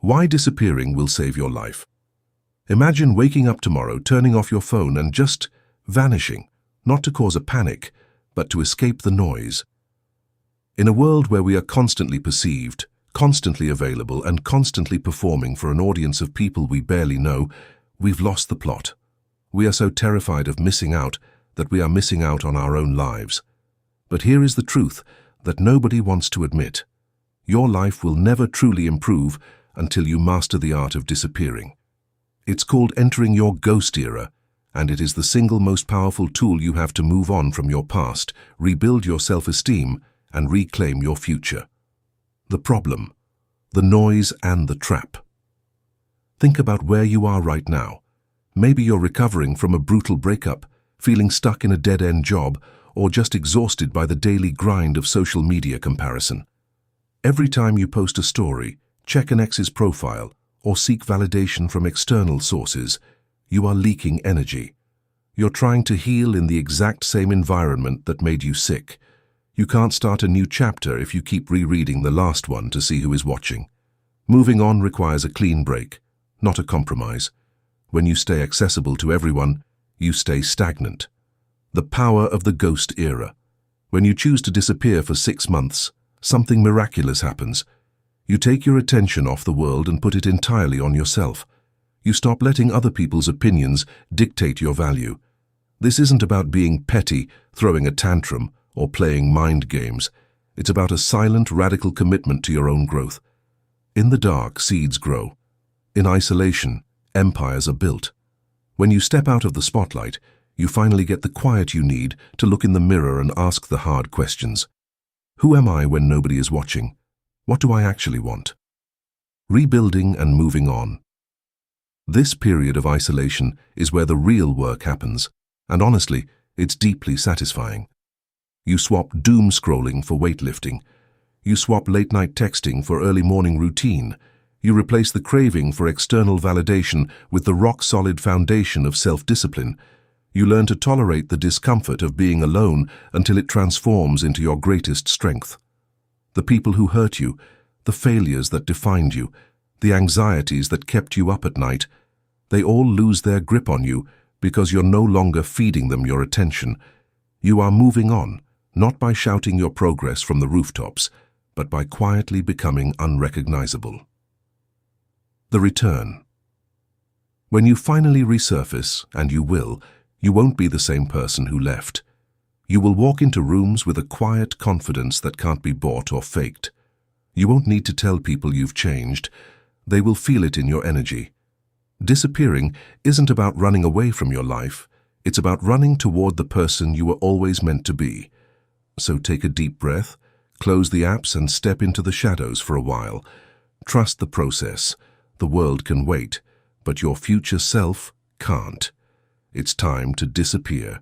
Why disappearing will save your life. Imagine waking up tomorrow, turning off your phone and just vanishing, not to cause a panic, but to escape the noise. In a world where we are constantly perceived, constantly available, and constantly performing for an audience of people we barely know, we've lost the plot. We are so terrified of missing out that we are missing out on our own lives. But here is the truth that nobody wants to admit. Your life will never truly improve until you master the art of disappearing. It's called entering your ghost era, and it is the single most powerful tool you have to move on from your past, rebuild your self-esteem, and reclaim your future. The problem, the noise and the trap. Think about where you are right now. Maybe you're recovering from a brutal breakup, feeling stuck in a dead-end job, or just exhausted by the daily grind of social media comparison. Every time you post a story, check an ex's profile, or seek validation from external sources, you are leaking energy. You're trying to heal in the exact same environment that made you sick. You can't start a new chapter if you keep rereading the last one to see who is watching. Moving on requires a clean break, not a compromise. When you stay accessible to everyone, you stay stagnant. The power of the ghost era. When you choose to disappear for 6 months, something miraculous happens. You take your attention off the world and put it entirely on yourself. You stop letting other people's opinions dictate your value. This isn't about being petty, throwing a tantrum, or playing mind games. It's about a silent, radical commitment to your own growth. In the dark, seeds grow. In isolation, empires are built. When you step out of the spotlight, you finally get the quiet you need to look in the mirror and ask the hard questions. Who am I when nobody is watching? What do I actually want? Rebuilding and moving on. This period of isolation is where the real work happens, and honestly, it's deeply satisfying. You swap doom scrolling for weightlifting. You swap late-night texting for early morning routine. You replace the craving for external validation with the rock-solid foundation of self-discipline. You learn to tolerate the discomfort of being alone until it transforms into your greatest strength. The people who hurt you, the failures that defined you, the anxieties that kept you up at night, they all lose their grip on you because you're no longer feeding them your attention. You are moving on, not by shouting your progress from the rooftops, but by quietly becoming unrecognizable. The return. When you finally resurface, and you will, you won't be the same person who left. You will walk into rooms with a quiet confidence that can't be bought or faked. You won't need to tell people you've changed. They will feel it in your energy. Disappearing isn't about running away from your life. It's about running toward the person you were always meant to be. So take a deep breath, close the apps and step into the shadows for a while. Trust the process. The world can wait, but your future self can't. It's time to disappear.